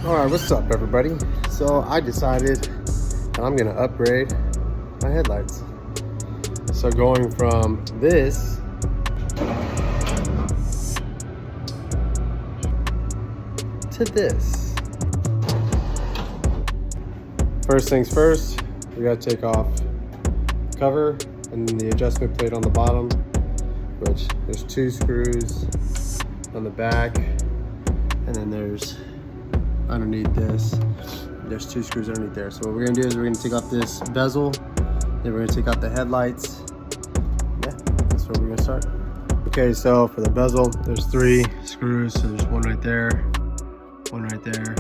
Alright, what's up everybody? So I decided that I'm gonna upgrade my headlights. So going from this to this. First things first, we gotta take off the cover and the adjustment plate on the bottom, which there's 2 screws on the back, and then there's underneath this, there's 2 screws underneath there. So what we're gonna do is we're gonna take off this bezel, then we're gonna take out the headlights. Yeah, that's where we're gonna start. Okay, so for the bezel, there's 3 screws. So there's one right there, one right there,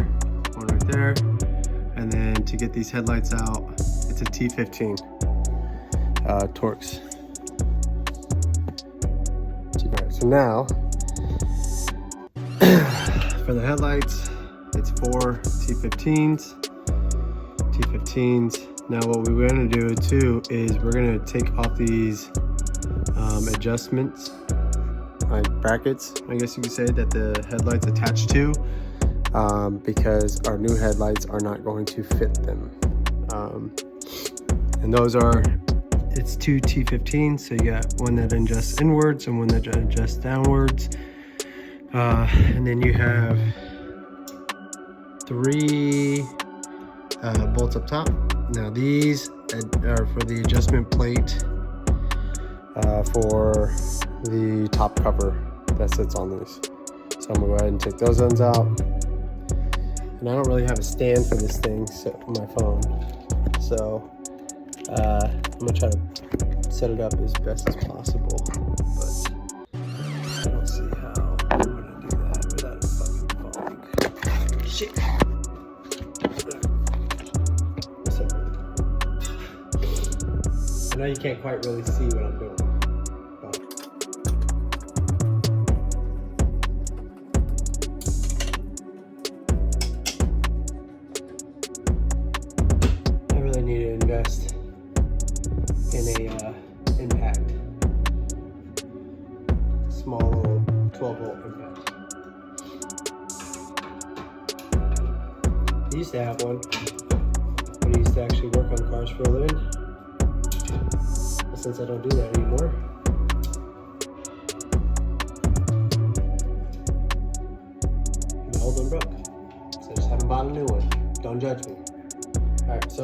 one right there. And then to get these headlights out, it's a T15 Torx. Alright, so now, for the headlights, it's 4 T15s. Now what we're going to do too is we're going to take off these adjustments, like brackets, I guess you could say, that the headlights attach to, because our new headlights are not going to fit them. And those are, it's 2 T15s, so you got one that adjusts inwards and one that adjusts downwards. And then you have 3 bolts up top. Now these are for the adjustment plate for the top cover that sits on these. So I'm gonna go ahead and take those ends out. And I don't really have a stand for this thing except for my phone. So I'm gonna try to set it up as best as possible. But I don't see how I'm gonna do that without a fucking phone. Shit. I know you can't quite really see what I'm doing, but I really need to invest in a impact, small little 12-volt impact. I used to have one, but I used to actually work on cars for a living. Since I don't do that anymore, my old one broke, so I just haven't bought a new one. Don't judge me. All right, so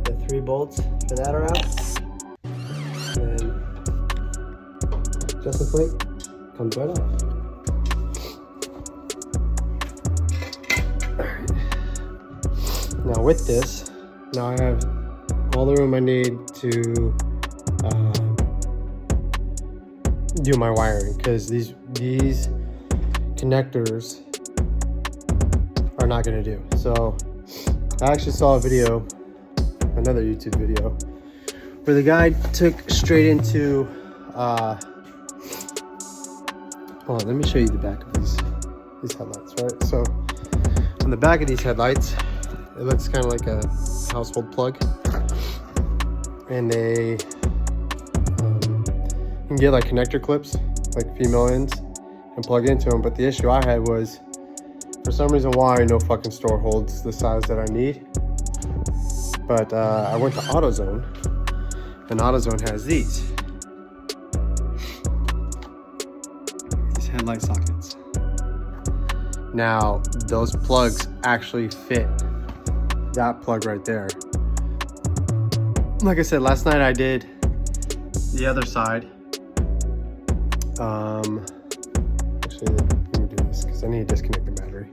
the 3 bolts for that are out, and just the plate comes right off. All right. Now with this, now I have all the room I need to do my wiring, because these connectors are not going to do. So I actually saw a video, another YouTube video, where the guy took straight into hold on, let me show you the back of these headlights, right? So on the back of these headlights, it looks kind of like a household plug. And they you can get like connector clips, like female ends, and plug into them. But the issue I had was, for some reason why, no fucking store holds the size that I need. But I went to AutoZone, and AutoZone has these headlight sockets. Now those plugs actually fit that plug right there. Like I said, last night I did the other side. Actually, let me do this because I need to disconnect the battery.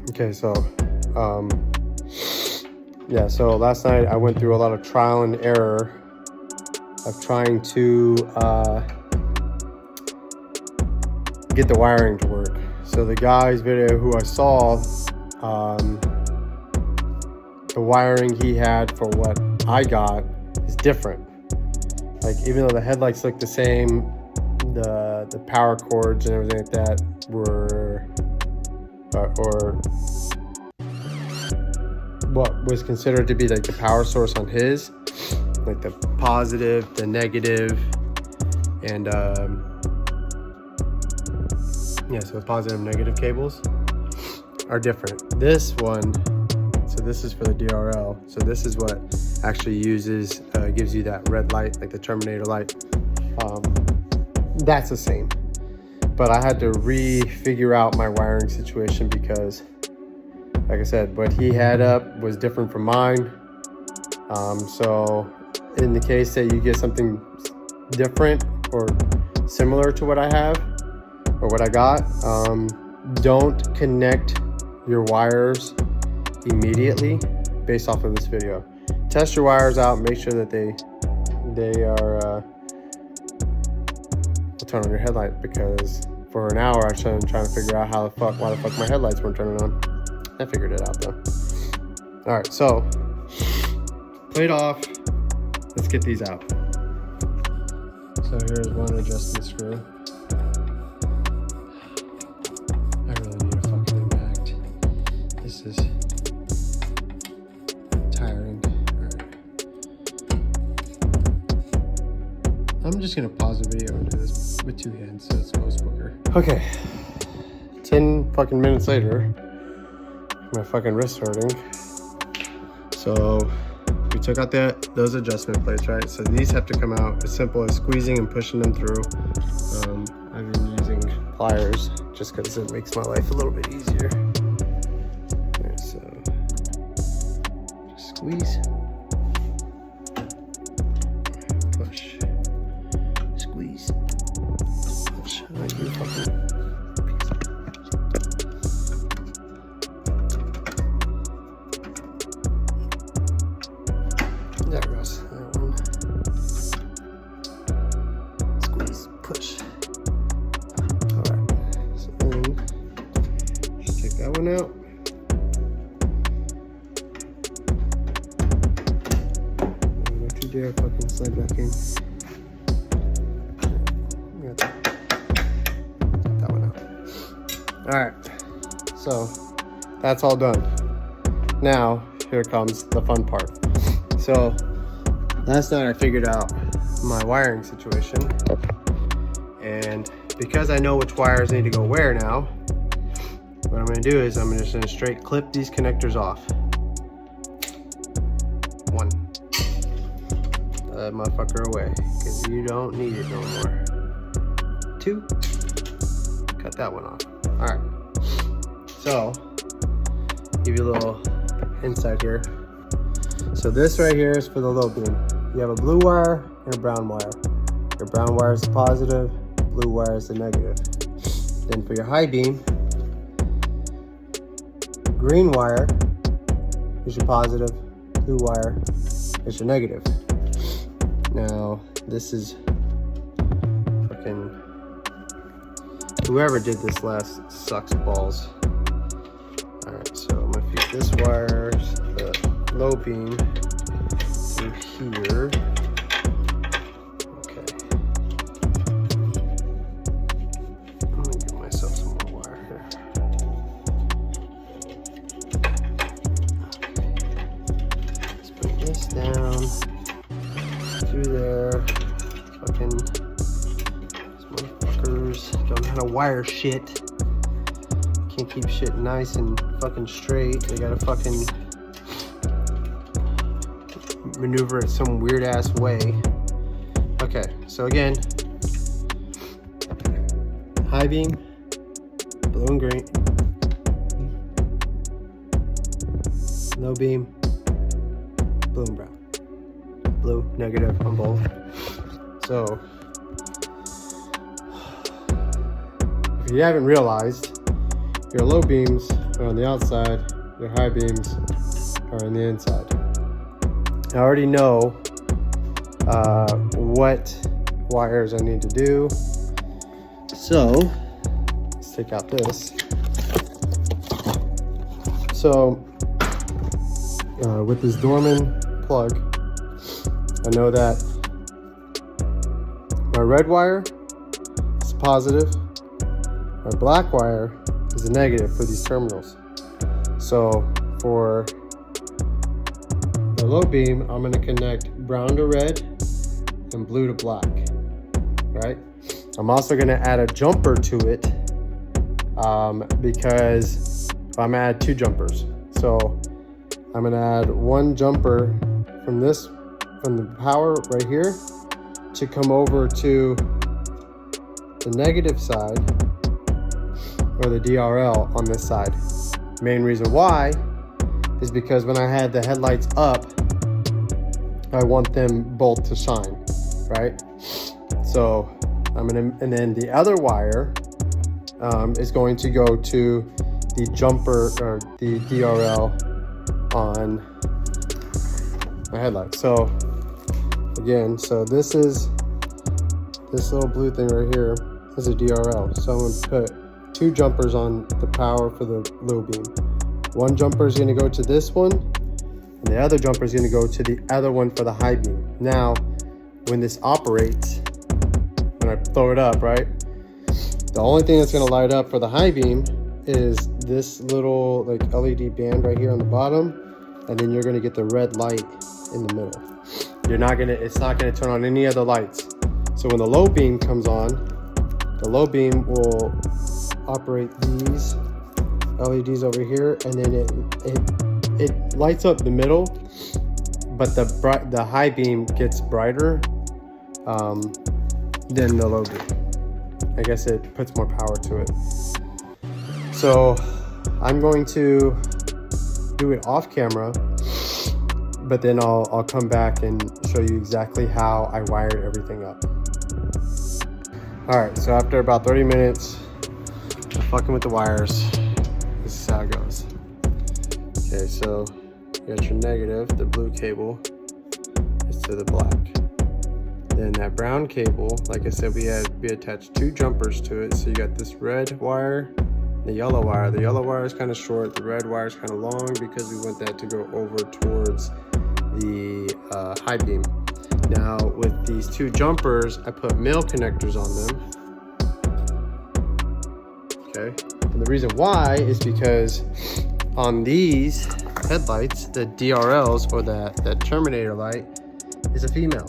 Okay, so yeah, so last night I went through a lot of trial and error of trying to get the wiring to work. So the guy's video who I saw, the wiring he had for what I got is different. Like, even though the headlights look the same, the power cords and everything like that were or what was considered to be like the power source on his, like the positive, the negative, and yeah, so positive and negative cables. are different. This one, so this is for the DRL. So this is what actually uses, gives you that red light, like the Terminator light. That's the same. But I had to figure out my wiring situation because, like I said, what he had up was different from mine. So in the case that you get something different or similar to what I have or what I got, don't connect your wires immediately based off of this video. Test your wires out, make sure that they are, I'll turn on your headlight because for an hour I was trying to figure out why the fuck my headlights weren't turning on. I figured it out though. All right, so plate off, let's get these out. So here's one adjustment screw. I really need a fucking impact. This is tiring. All right. I'm just gonna pause the video and do this with 2 hands so it goes quicker. Okay, 10 fucking minutes later, my fucking wrist hurting. So we took out those adjustment plates, right? So these have to come out as simple as squeezing and pushing them through. I've been using pliers just because it makes my life a little bit easier. Okay, so just squeeze, push, squeeze, push. Like you fucking. There it goes. That one. Squeeze, push. Alright. So then just take that one out. Don't you dare fucking slide back in. Take that one out. Alright. So that's all done. Now here comes the fun part. So last night I figured out my wiring situation, and because I know which wires need to go where now, what I'm going to do is I'm just going to straight clip these connectors off. 1. That motherfucker away because you don't need it no more. 2. Cut that one off. Alright, so give you a little insight here. So this right here is for the low beam. You have a blue wire and a brown wire. Your brown wire is the positive, blue wire is the negative. Then for your high beam, green wire is your positive, blue wire is your negative. Now, this is fucking, whoever did this last sucks balls. Alright, so I'm gonna feed this wire, the low beam through here. Okay. I'm gonna give myself some more wire here. Let's bring this down through there. Fucking these motherfuckers don't know how to wire shit. Can't keep shit nice and fucking straight. They gotta fucking maneuver it some weird ass way. Okay, so again, high beam, blue and green, low beam, blue and brown, blue, negative on both. So if you haven't realized, your low beams are on the outside, your high beams are on the inside. I already know what wires I need to do. So let's take out this. So with this Dorman plug, I know that my red wire is positive, my black wire is a negative for these terminals. So for the low beam, I'm going to connect brown to red and blue to black, right? I'm also going to add a jumper to it because I'm gonna add 2 jumpers. So I'm gonna add 1 jumper from the power right here to come over to the negative side, or the DRL on this side. Main reason why is because when I had the headlights up, I want them both to shine, right? So and then the other wire is going to go to the jumper or the DRL on my headlight. So again, so this little blue thing right here is a DRL. So I'm gonna put 2 jumpers on the power for the low beam. 1 jumper is gonna go to this one, and the other jumper is gonna go to the other one for the high beam. Now, when this operates, when I throw it up, right? The only thing that's gonna light up for the high beam is this little like LED band right here on the bottom, and then you're gonna get the red light in the middle. It's not gonna turn on any other lights. So when the low beam comes on, the low beam will operate these LEDs over here, and then it lights up the middle, but the high beam gets brighter than the low beam. I guess it puts more power to it. So I'm going to do it off camera, but then I'll come back and show you exactly how I wired everything up. All right, so after about 30 minutes of fucking with the wires, this is how it goes. Okay, so you got your negative, the blue cable is to the black. Then that brown cable, like I said, we attached 2 jumpers to it. So you got this red wire, the yellow wire. The yellow wire is kind of short, the red wire is kind of long because we want that to go over towards the high beam. Now with these 2 jumpers, I put male connectors on them. Okay, and the reason why is because on these headlights, the DRLs, or that terminator light, is a female.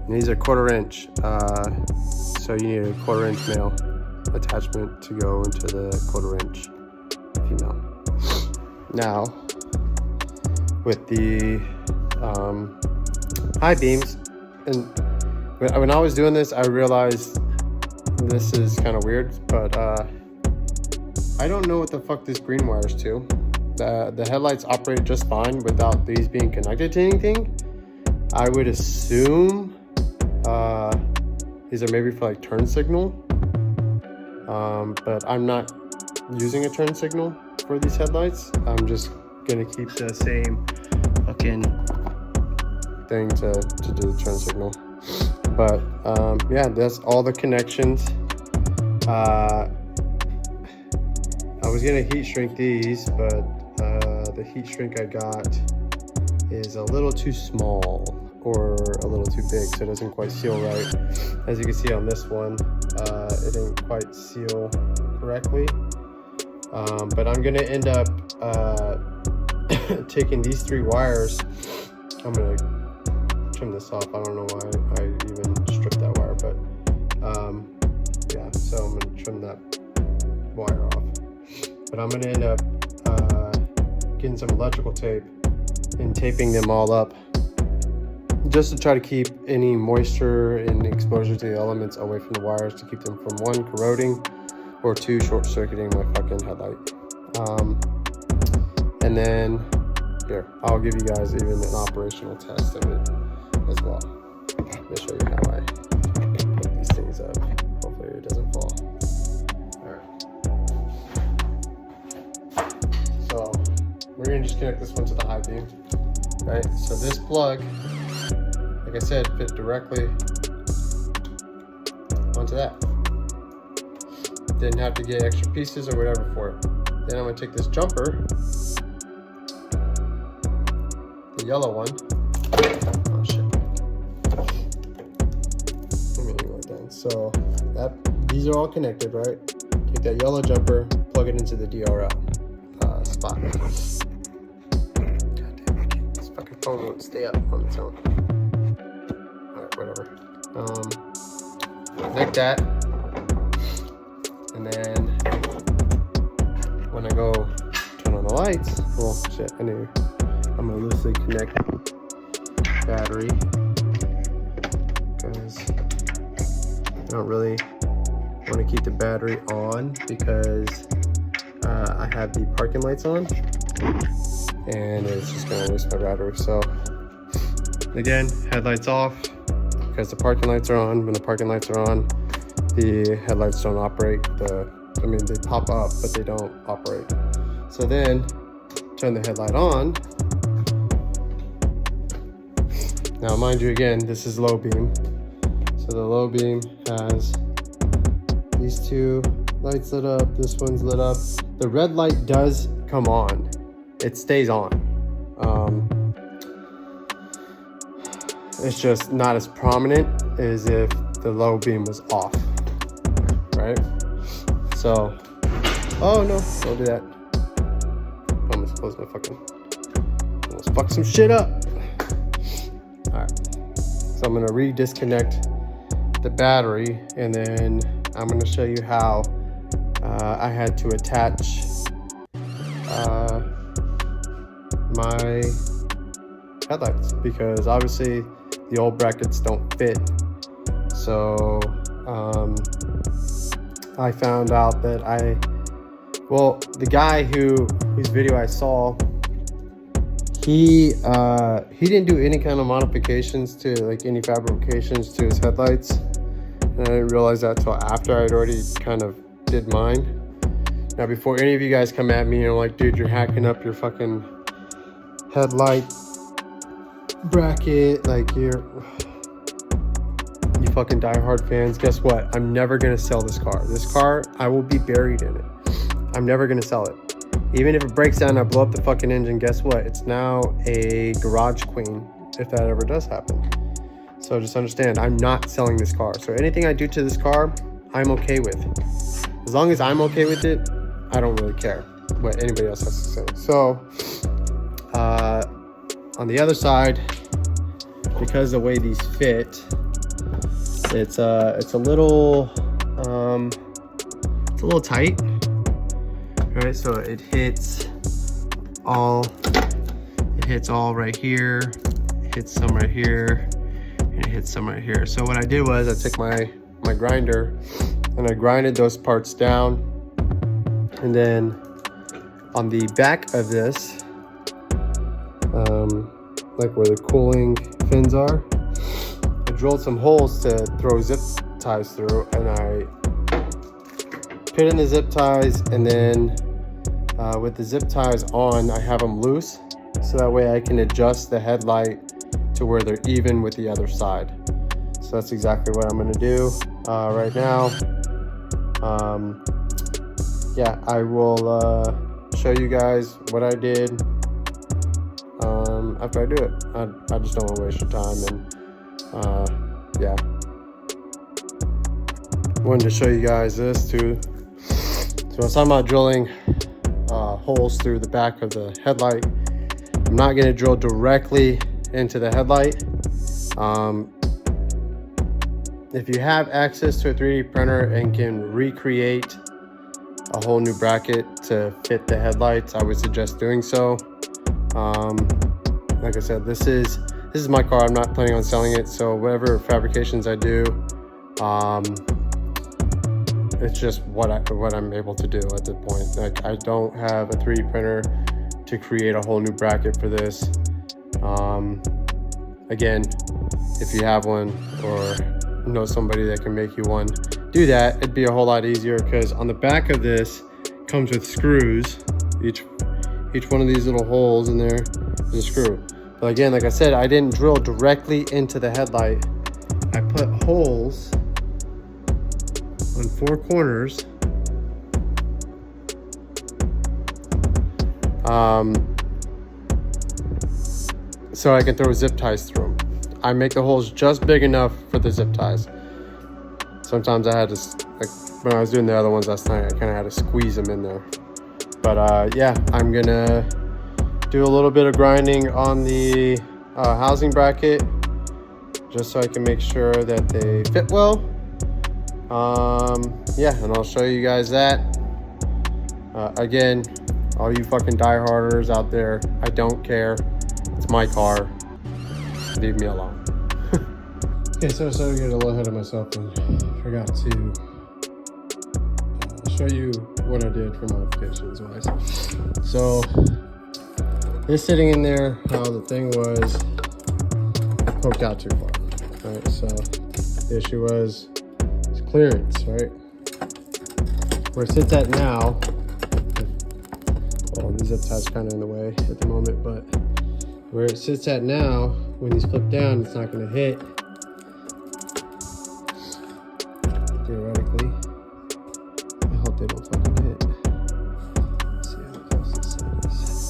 And these are 1/4 inch, so you need a 1/4 inch male attachment to go into the 1/4 inch female. Now, with the high beams, and when I was doing this, I realized this is kind of weird, but I don't know what the fuck this green wire is to. The headlights operate just fine without these being connected to anything. I would assume these are maybe for like turn signal, but I'm not using a turn signal for these headlights. I'm just gonna keep the same fucking thing to do the turn signal. But yeah, that's all the connections. I was gonna heat shrink these, but the heat shrink I got is a little too small or a little too big, so it doesn't quite seal right. As you can see on this one, it didn't quite seal correctly. But I'm gonna end up taking these 3 wires. I'm gonna trim this off. I don't know why I even stripped that wire, but yeah, so I'm gonna trim that wire off. But I'm gonna end up getting some electrical tape and taping them all up, just to try to keep any moisture and exposure to the elements away from the wires, to keep them from 1, corroding, or 2, short-circuiting my fucking headlight. And then here, I'll give you guys even an operational test of it as well. Let me show you how I put these things up. Hopefully it doesn't fall. Alright. So we're gonna just connect this one to the high beam. Right, so this plug, like I said, fit directly onto that. Didn't have to get extra pieces or whatever for it. Then I'm gonna take this jumper, the yellow one. Oh shit. Let me go down. So these are all connected, right? Take that yellow jumper, plug it into the DRL spot. Phone won't stay up on its own. Alright, whatever. Connect that. And then when I go turn on the lights, well, shit, I'm gonna loosely connect battery because I don't really want to keep the battery on because I have the parking lights on and it's just gonna waste my battery. So again, headlights off because the parking lights are on. When the parking lights are on, the headlights don't operate. They pop up, but they don't operate. So then turn the headlight on. Now, mind you, again, this is low beam. So the low beam has these two lights lit up. This one's lit up. The red light does come on. It stays on. It's just not as prominent as if the low beam was off, right? So, oh no, don't do that. Almost close my almost fuck some shit up. All right, so I'm gonna re-disconnect the battery and then I'm gonna show you how I had to attach my headlights because obviously the old brackets don't fit. So I found out that the guy whose video I saw, he didn't do any kind of modifications to like any fabrications to his headlights, and I didn't realize that till after I'd already kind of did mine. Now, before any of you guys come at me and are like, dude, you're hacking up your fucking headlight bracket, like you fucking diehard fans, guess what? I'm never gonna sell this car. This car, I will be buried in it. I'm never gonna sell it. Even if it breaks down and I blow up the fucking engine, guess what? It's now a garage queen if that ever does happen. So just understand, I'm not selling this car. So anything I do to this car, I'm okay with. As long as I'm okay with it, I don't really care what anybody else has to say. So on the other side, because the way these fit, it's a little tight. All right, so it hits all right here, it hits some right here, and it hits some right here. So what I did was I took my grinder and I grinded those parts down, and then on the back of this, like where the cooling fins are, I drilled some holes to throw zip ties through, and I put in the zip ties, and then with the zip ties on, I have them loose, so that way I can adjust the headlight to where they're even with the other side. So that's exactly what I'm gonna do right now. Yeah, I will show you guys what I did after I do it. I just don't want to waste your time, and yeah, wanted to show you guys this too. So I was talking about drilling holes through the back of the headlight. I'm not going to drill directly into the headlight. If you have access to a 3D printer and can recreate a whole new bracket to fit the headlights, I would suggest doing so. Like I said, this is my car. I'm not planning on selling it, so whatever fabrications I do, it's just what I'm able to do at this point. Like, I don't have a 3D printer to create a whole new bracket for this. Again, if you have one or know somebody that can make you one, do that. It'd be a whole lot easier, because on the back of this comes with screws. Each one of these little holes in there is a screw. But again, like I said, I didn't drill directly into the headlight. I put holes on 4 corners, so I can throw zip ties through them. I make the holes just big enough for the zip ties. Sometimes I had to, like when I was doing the other ones last night, I kind of had to squeeze them in there. But yeah, I'm gonna do a little bit of grinding on the housing bracket just so I can make sure that they fit well. Yeah, and I'll show you guys that Again, all you fucking dieharders out there, I don't care. It's my car. Leave me alone. Okay, so I started to get a little ahead of myself and forgot to show you what I did for modifications wise. So it's sitting in there how the thing was poked out too far. Right, so the issue was it's clearance, right? Where it sits at now, well, these zip ties kind of in the way at the moment, but where it sits at now, when these flip down, it's not going to hit. Theoretically, I hope they don't fucking hit. Let's see how close this side is.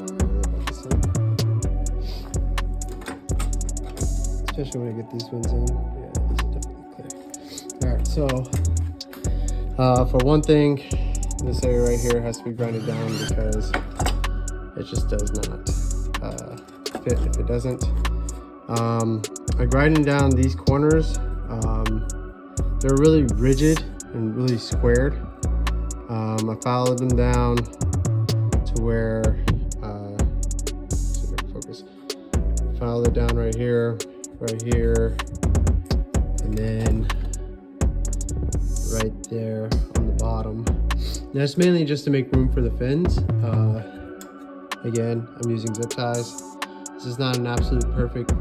About the same. Especially when I get these ones in. Yeah, these are definitely clear. All right, so for one thing, this area right here has to be grinded down because it just does not fit if it doesn't. By grinding down these corners, they're really rigid and really squared. I followed them down to where, see if I can focus. Followed it down right here, and then right there on the bottom. And that's mainly just to make room for the fins. Again, I'm using zip ties. This is not an absolute perfect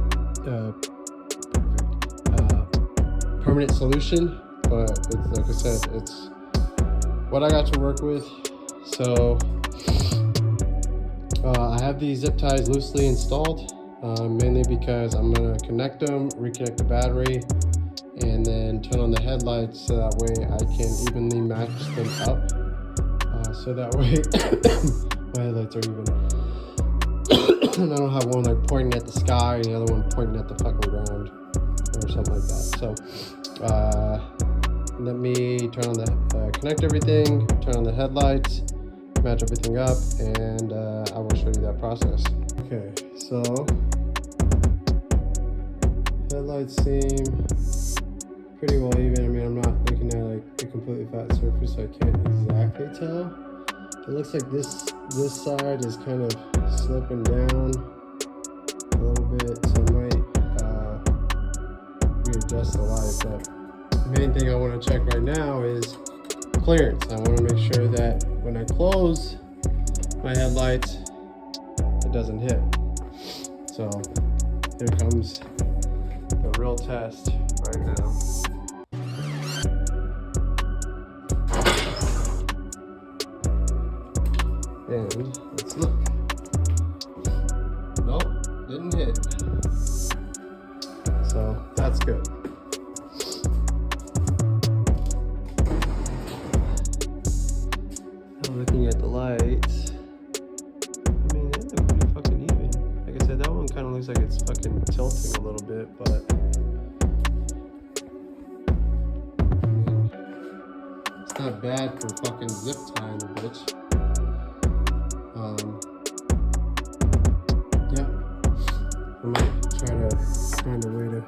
permanent solution, but it's, like I said, it's what I got to work with. So I have these zip ties loosely installed, mainly because I'm gonna connect them, reconnect the battery, and then turn on the headlights so that way I can evenly match them up. So that way my headlights are even. And I don't have one like pointing at the sky and the other one pointing at the fucking ground or something like that. So let me turn on the connect everything, turn on the headlights, match everything up, and I will show you that process. Okay, so headlights seem pretty well even. I mean, I'm not looking at like a completely flat surface, so I can't exactly tell. It looks like this side is kind of slipping down a little bit, so I might readjust the light. But the main thing I want to check right now is clearance. I want to make sure that when I close my headlights, it doesn't hit. So here comes the real test right now. And let's look. Nope, didn't hit. So that's good. Now looking at the lights, I mean, they look pretty fucking even. Like I said, that one kind of looks like it's fucking tilting a little bit, but I mean, it's not bad for fucking zip tying a bitch. Yeah, I might try to find a way to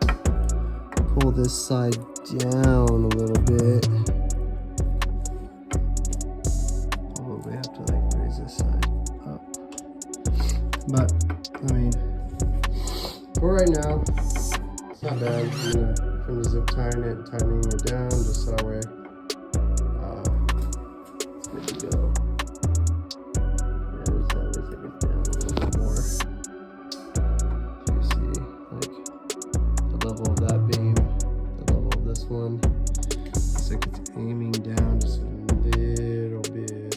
pull this side down a little bit. Probably have to like raise this side up. But I mean, for right now, it's not bad. I'm gonna finish zip tying it and tightening it down just so that way it's good to go. One. Looks like it's aiming down just a little bit.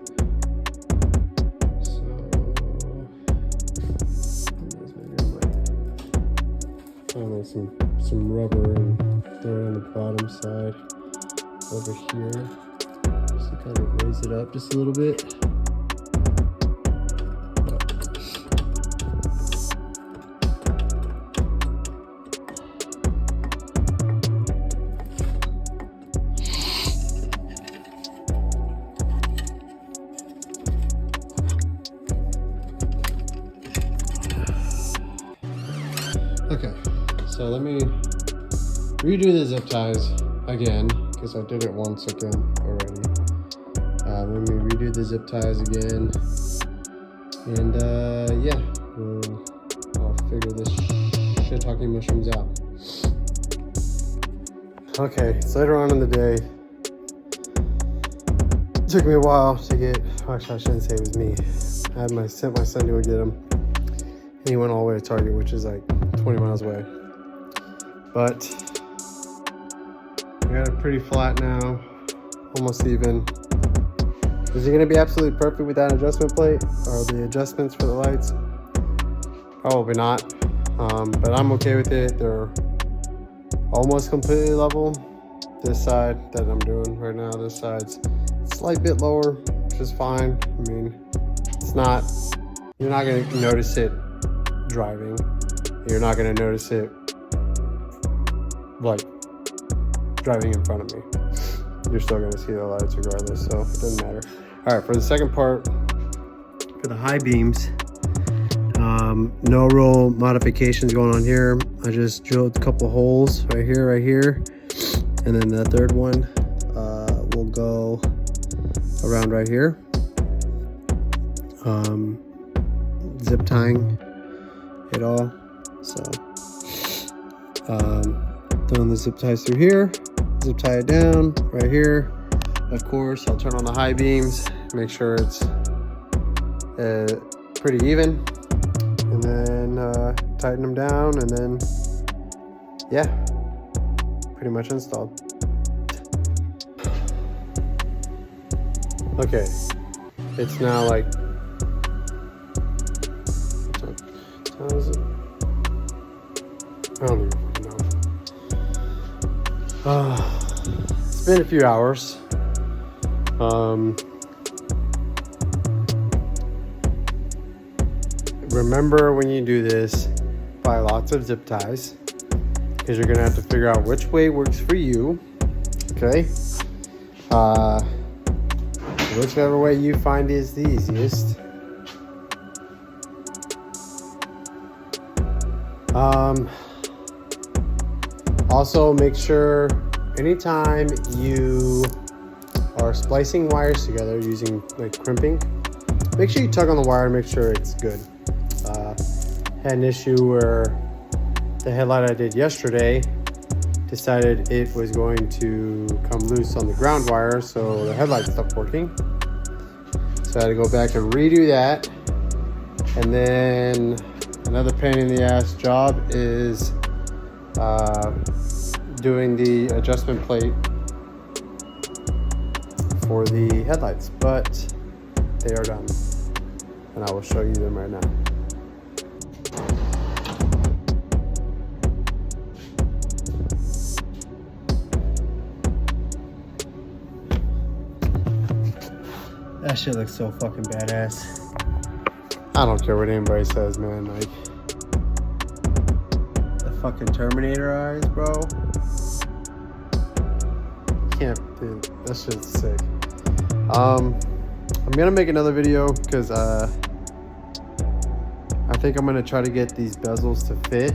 So maybe I might find some rubber and throw it on the bottom side over here. Just to kind of raise it up just a little bit. Okay, so let me redo the zip ties again because I did it once again already. Let me redo the zip ties again, and yeah, I'll figure this shit-talking mushrooms out. Okay, it's later on in the day. It took me a while to get, actually I shouldn't say it was me. I sent my son to go get him, and he went all the way to Target, which is like 20 miles away. But we got it pretty flat now, almost even. Is it gonna be absolutely perfect with that adjustment plate or the adjustments for the lights? Probably not, but I'm okay with it. They're almost completely level. This side that I'm doing right now, this side's a slight bit lower, which is fine. I mean, it's not, you're not gonna notice it driving. You're not gonna notice it like driving in front of me. You're still gonna see the lights regardless, so it doesn't matter. All right, for the second part, for the high beams, no real modifications going on here. I just drilled a couple holes right here, and then the third one will go around right here. Zip tying it all. So throwing the zip ties through here, zip tie it down right here. Of course, I'll turn on the high beams, make sure it's pretty even, and then tighten them down, and then yeah, pretty much installed. Okay, it's now like, what time is it? I don't even know. It's been a few hours. Remember, when you do this, buy lots of zip ties, because you're gonna have to figure out which way works for you. Okay, whichever way you find is the easiest. Also, make sure anytime you are splicing wires together using like crimping, make sure you tug on the wire and make sure it's good. Had an issue where the headlight I did yesterday decided it was going to come loose on the ground wire, so the headlight stopped working. So I had to go back and redo that. And then another pain in the ass job is doing the adjustment plate for the headlights, but they are done, and I will show you them right now. That shit looks so fucking badass. I don't care what anybody says, man. Like, the fucking Terminator eyes, bro. Can't, dude, that shit's sick. I'm gonna make another video because I think I'm gonna try to get these bezels to fit.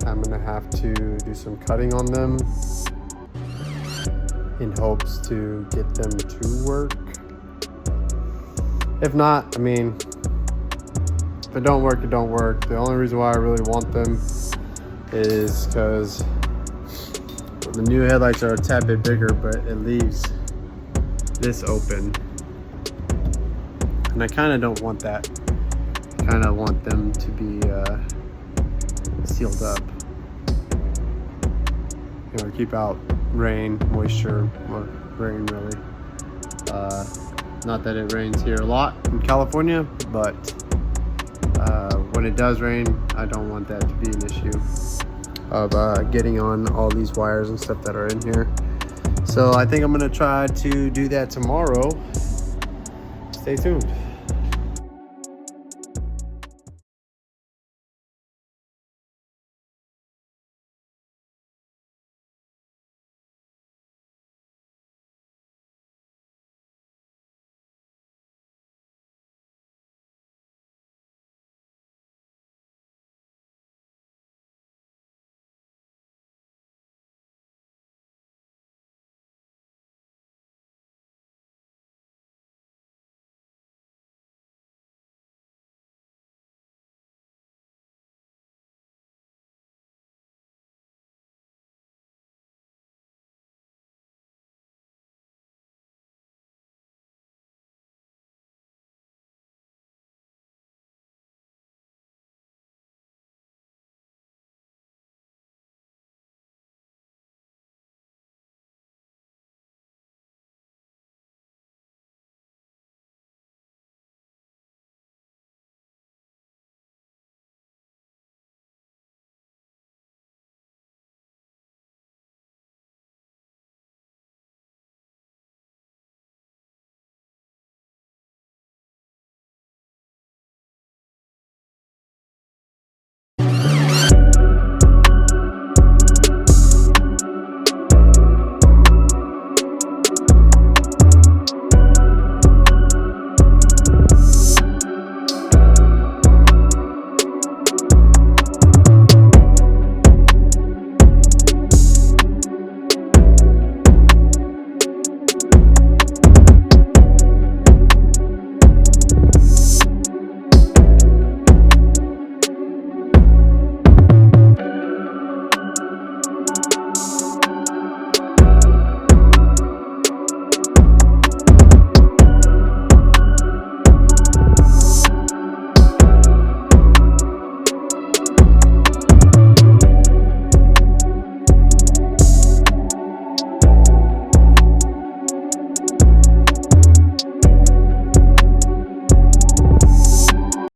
I'm gonna have to do some cutting on them in hopes to get them to work. If not, I mean, if it don't work, it don't work. The only reason why I really want them is because the new headlights are a tad bit bigger, but it leaves this open. And I kind of don't want that. I kind of want them to be sealed up. You know, keep out rain, moisture, or rain really. Not that it rains here a lot in California, but when it does rain, I don't want that to be an issue of getting on all these wires and stuff that are in here. So I think I'm gonna try to do that tomorrow. Stay tuned.